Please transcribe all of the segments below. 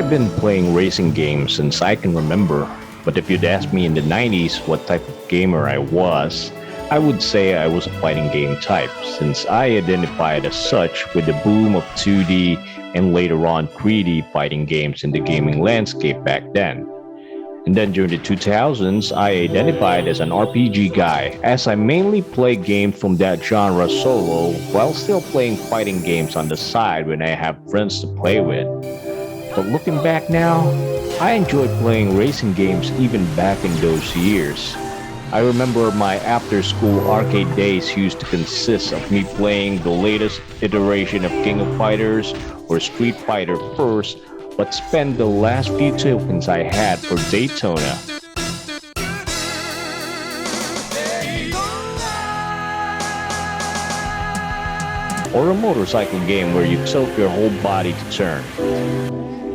I've been playing racing games since I can remember, but if you'd asked me in the 90s what type of gamer I was, I would say I was a fighting game type, since I identified as such with the boom of 2D and later on 3D fighting games in the gaming landscape back then. And then during the 2000s, I identified as an RPG guy, as I mainly play games from that genre solo while still playing fighting games on the side when I have friends to play with. But looking back now, I enjoy playing racing games even back in those years. I remember my after-school arcade days used to consist of me playing the latest iteration of King of Fighters or Street Fighter first, but spend the last few tokens I had for Daytona. Or a motorcycle game where you tilt your whole body to turn.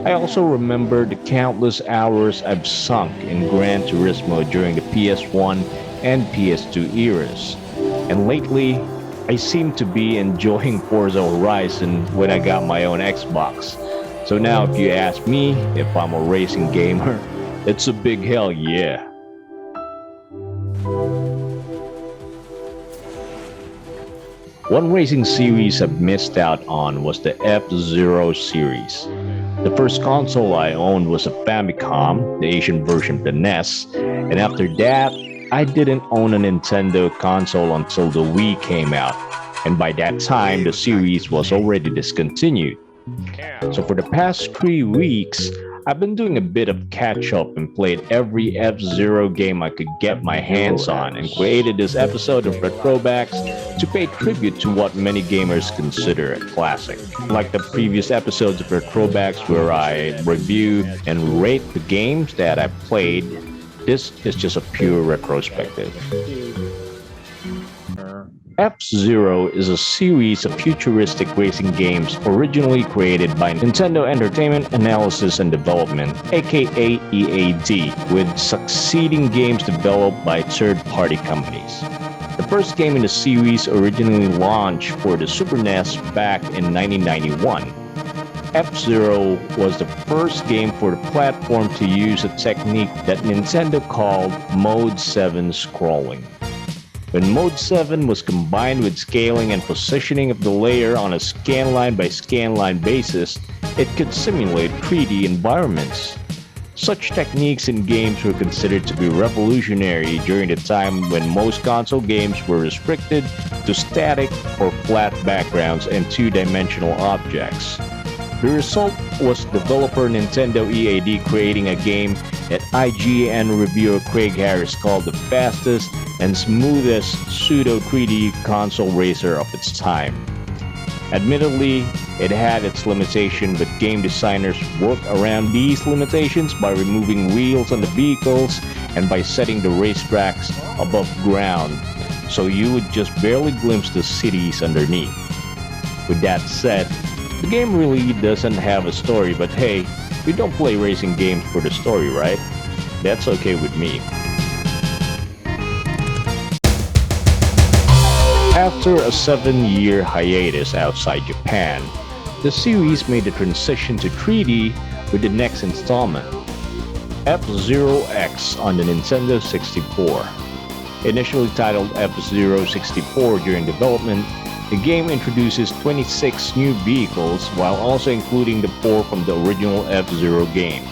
I also remember the countless hours I've sunk in Gran Turismo during the PS1 and PS2 eras. And lately, I seem to be enjoying Forza Horizon when I got my own Xbox. So now if you ask me if I'm a racing gamer, it's a big hell yeah. One racing series I've missed out on was the F-Zero series. The first console I owned was a Famicom, the Asian version of the NES, and after that, I didn't own a Nintendo console until the Wii came out, and by that time, the series was already discontinued. So for the past 3 weeks, I've been doing a bit of catch-up and played every F-Zero game I could get my hands on and created this episode of Retrobacks to pay tribute to what many gamers consider a classic. Like the previous episodes of Retrobacks where I review and rate the games that I've played, this is just a pure retrospective. F-Zero is a series of futuristic racing games originally created by Nintendo Entertainment Analysis and Development, aka EAD, with succeeding games developed by third-party companies. The first game in the series originally launched for the Super NES back in 1991. F-Zero was the first game for the platform to use a technique that Nintendo called Mode 7 scrolling. When Mode 7 was combined with scaling and positioning of the layer on a scanline by scanline basis, it could simulate 3D environments. Such techniques in games were considered to be revolutionary during the time when most console games were restricted to static or flat backgrounds and two-dimensional objects. The result was developer Nintendo EAD creating a game that IGN reviewer Craig Harris called the fastest and smoothest pseudo-3D console racer of its time. Admittedly, it had its limitations, but game designers worked around these limitations by removing wheels on the vehicles and by setting the racetracks above ground, so you would just barely glimpse the cities underneath. With that said, the game really doesn't have a story, but hey, we don't play racing games for the story, right? That's okay with me. After a 7-year hiatus outside Japan, the series made the transition to 3D with the next installment, F-Zero X on the Nintendo 64. Initially titled F-Zero 64 during development, the game introduces 26 new vehicles while also including the 4 from the original F-Zero game.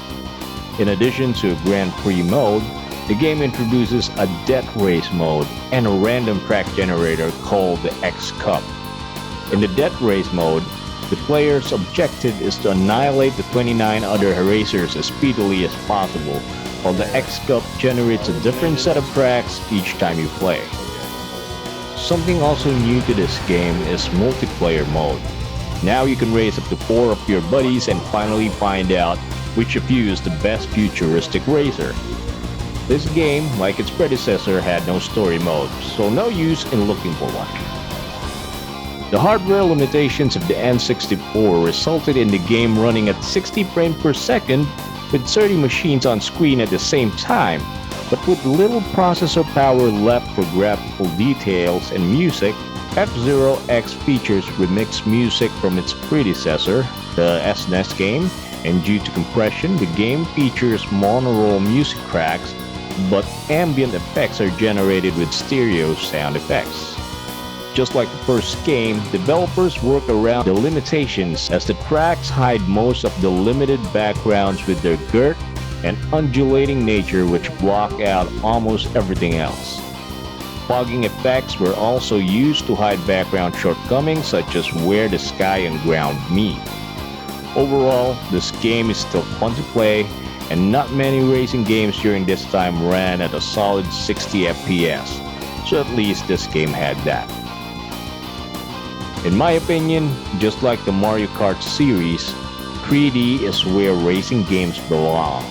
In addition to a Grand Prix mode, the game introduces a death race mode and a random track generator called the X Cup. In the death race mode, the player's objective is to annihilate the 29 other racers as speedily as possible, while the X Cup generates a different set of tracks each time you play. Something also new to this game is multiplayer mode. Now you can race up to 4 of your buddies and finally find out which of you is the best futuristic racer. This game, like its predecessor, had no story mode, so no use in looking for one. The hardware limitations of the N64 resulted in the game running at 60 frames per second with 30 machines on screen at the same time, but with little processor power left for graphical details and music. F-Zero X features remixed music from its predecessor, the SNES game, And due to compression, the game features monaural music tracks, but ambient effects are generated with stereo sound effects. Just like the first game, developers work around the limitations as the tracks hide most of the limited backgrounds with their girth and undulating nature which block out almost everything else. Fogging effects were also used to hide background shortcomings such as where the sky and ground meet. Overall, this game is still fun to play, and not many racing games during this time ran at a solid 60 FPS, so at least this game had that. In my opinion, just like the Mario Kart series, 3D is where racing games belong.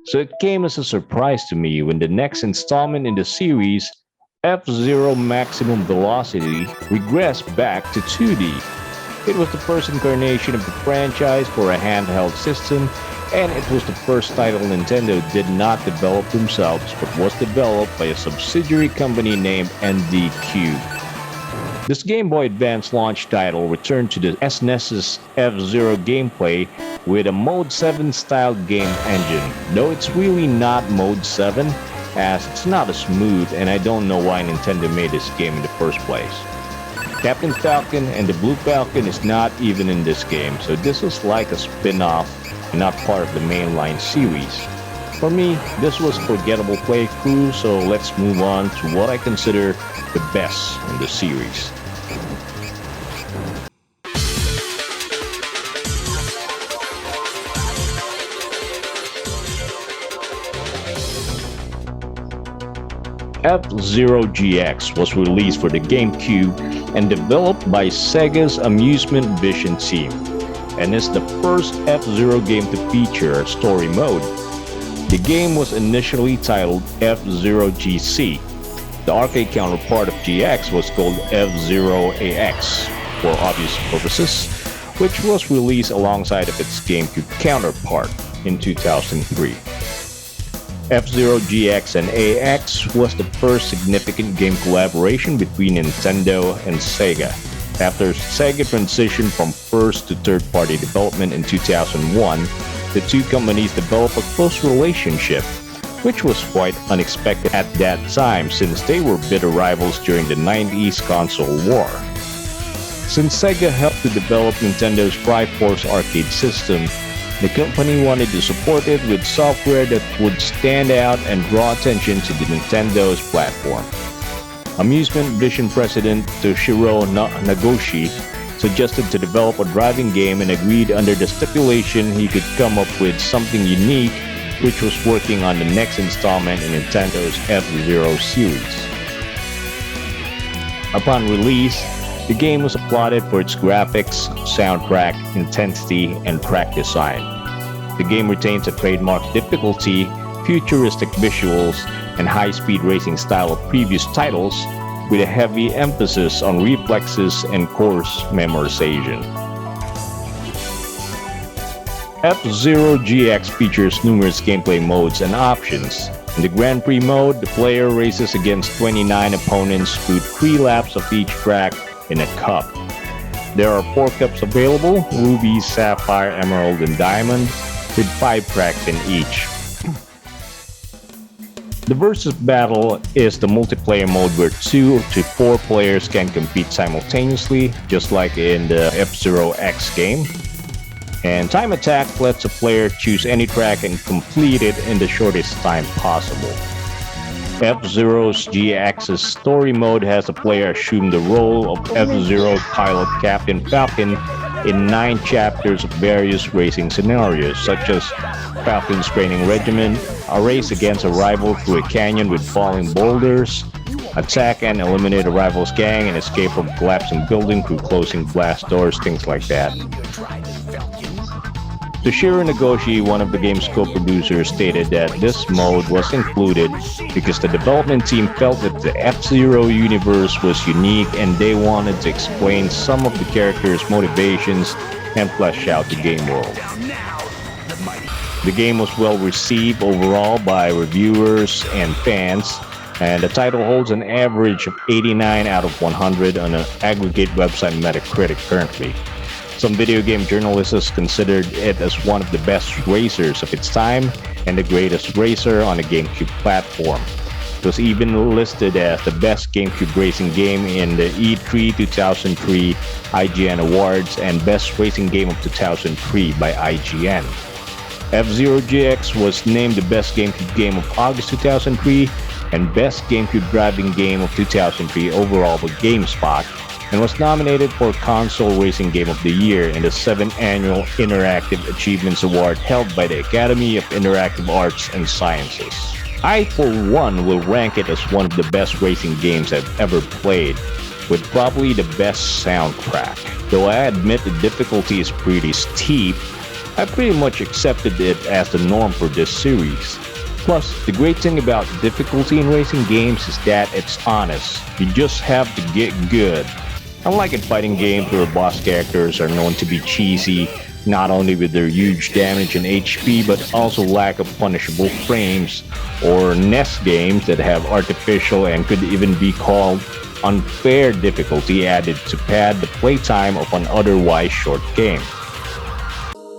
So it came as a surprise to me when the next installment in the series, F-Zero Maximum Velocity, regressed back to 2D. It was the first incarnation of the franchise for a handheld system, and it was the first title Nintendo did not develop themselves but was developed by a subsidiary company named NDQ. This Game Boy Advance launch title returned to the SNES's F-Zero gameplay with a Mode 7 style game engine, though it's really not Mode 7 as it's not as smooth and I don't know why Nintendo made this game in the first place. Captain Falcon and the Blue Falcon is not even in this game, so this is like a spin-off and not part of the mainline series. For me, this was a forgettable playthrough, so let's move on to what I consider the best in the series. F-Zero GX was released for the GameCube and developed by Sega's Amusement Vision team, and is the first F-Zero game to feature a story mode. The game was initially titled F-Zero GC. The arcade counterpart of GX was called F-Zero AX for obvious purposes, which was released alongside of its GameCube counterpart in 2003. F-Zero GX and AX was the first significant game collaboration between Nintendo and Sega. After Sega transitioned from first to third-party development in 2001, the two companies developed a close relationship, which was quite unexpected at that time since they were bitter rivals during the 90s console war. Since Sega helped to develop Nintendo's Triforce arcade system, the company wanted to support it with software that would stand out and draw attention to the Nintendo's platform. Amusement Vision president Toshiro Nagoshi suggested to develop a driving game and agreed under the stipulation he could come up with something unique, which was working on the next installment in Nintendo's F-Zero series. Upon release, the game was applauded for its graphics, soundtrack, intensity, and track design. The game retains a trademark difficulty, futuristic visuals, and high-speed racing style of previous titles, with a heavy emphasis on reflexes and course memorization. F-Zero GX features numerous gameplay modes and options. In the Grand Prix mode, the player races against 29 opponents through 3 laps of each track in a cup. There are 4 cups available, Ruby, Sapphire, Emerald, and Diamond, with 5 tracks in each. The Versus Battle is the multiplayer mode where 2 to 4 players can compete simultaneously, just like in the F-Zero X game. And Time Attack lets a player choose any track and complete it in the shortest time possible. F-Zero's GX's story mode has a player assume the role of F-Zero pilot Captain Falcon in 9 chapters of various racing scenarios, such as Falcon's training regimen, a race against a rival through a canyon with falling boulders, attack and eliminate a rival's gang, and escape from a collapsing building through closing glass doors, things like that. Toshiro Nagoshi, one of the game's co-producers, stated that this mode was included because the development team felt that the F-Zero universe was unique and they wanted to explain some of the characters' motivations and flesh out the game world. The game was well received overall by reviewers and fans, and the title holds an average of 89 out of 100 on an aggregate website Metacritic currently. Some video game journalists considered it as one of the best racers of its time and the greatest racer on the GameCube platform. It was even listed as the best GameCube racing game in the E3 2003 IGN Awards and Best Racing Game of 2003 by IGN. F-Zero GX was named the best GameCube game of August 2003 and Best GameCube Driving Game of 2003 overall by GameSpot, and was nominated for Console Racing Game of the Year in the 7th Annual Interactive Achievements Award held by the Academy of Interactive Arts and Sciences. I, for one, will rank it as one of the best racing games I've ever played, with probably the best soundtrack. Though I admit the difficulty is pretty steep, I pretty much accepted it as the norm for this series. Plus, the great thing about difficulty in racing games is that it's honest. You just have to get good. Unlike in fighting games where boss characters are known to be cheesy, not only with their huge damage and HP, but also lack of punishable frames, or NES games that have artificial and could even be called unfair difficulty added to pad the playtime of an otherwise short game.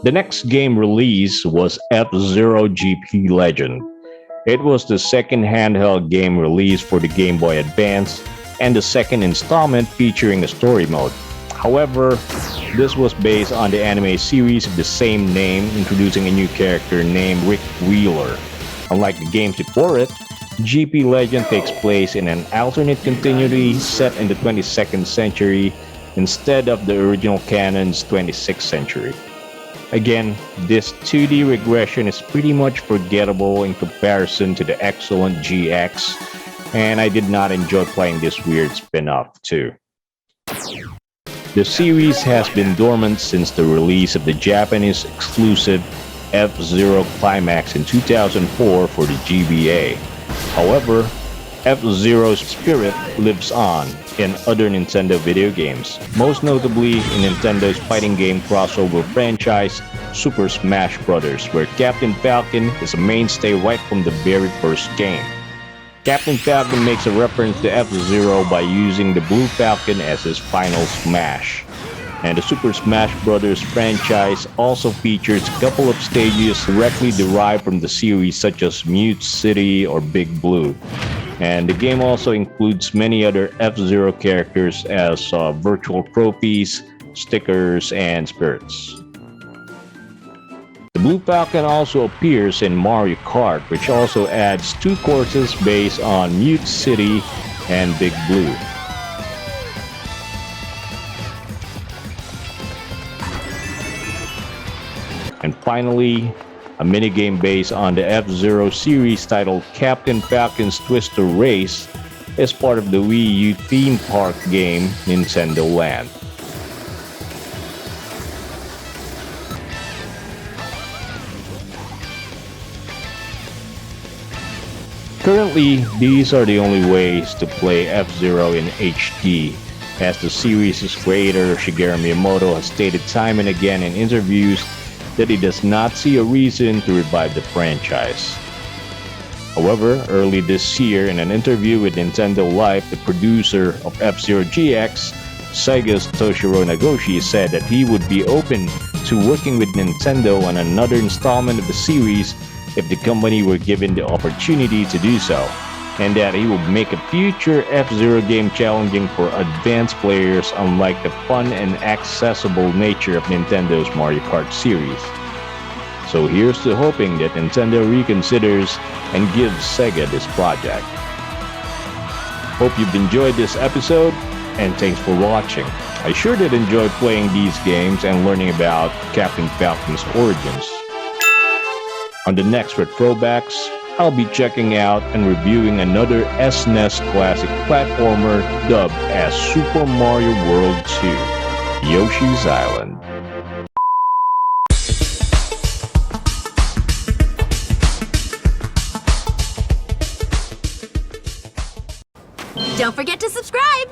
The next game released was F-Zero GP Legend. It was the second handheld game released for the Game Boy Advance and the second installment featuring a story mode. However, this was based on the anime series of the same name, introducing a new character named Rick Wheeler. Unlike the games before it, GP Legend takes place in an alternate continuity set in the 22nd century instead of the original canon's 26th century. Again, this 2D regression is pretty much forgettable in comparison to the excellent GX, and I did not enjoy playing this weird spin-off too. The series has been dormant since the release of the Japanese exclusive F-Zero Climax in 2004 for the GBA. However, F-Zero's spirit lives on in other Nintendo video games, most notably in Nintendo's fighting game crossover franchise Super Smash Bros., where Captain Falcon is a mainstay right from the very first game. Captain Falcon makes a reference to F-Zero by using the Blue Falcon as his final smash. And the Super Smash Bros. Franchise also features a couple of stages directly derived from the series, such as Mute City or Big Blue. And the game also includes many other F-Zero characters as virtual trophies, stickers, and spirits. The Blue Falcon also appears in Mario Kart, which also adds 2 courses based on Mute City and Big Blue. And finally, a minigame based on the F-Zero series titled Captain Falcon's Twister Race is part of the Wii U theme park game Nintendo Land. Currently, these are the only ways to play F-Zero in HD, as the series' creator Shigeru Miyamoto has stated time and again in interviews that he does not see a reason to revive the franchise. However, early this year in an interview with Nintendo Life, the producer of F-Zero GX, Sega's Toshiro Nagoshi, said that he would be open to working with Nintendo on another installment of the series if the company were given the opportunity to do so, and that he would make a future F-Zero game challenging for advanced players, unlike the fun and accessible nature of Nintendo's Mario Kart series. So here's to hoping that Nintendo reconsiders and gives Sega this project. Hope you've enjoyed this episode, and thanks for watching. I sure did enjoy playing these games and learning about Captain Falcon's origins. On the next Retrobacks, I'll be checking out and reviewing another SNES classic platformer dubbed as Super Mario World 2, Yoshi's Island. Don't forget to subscribe!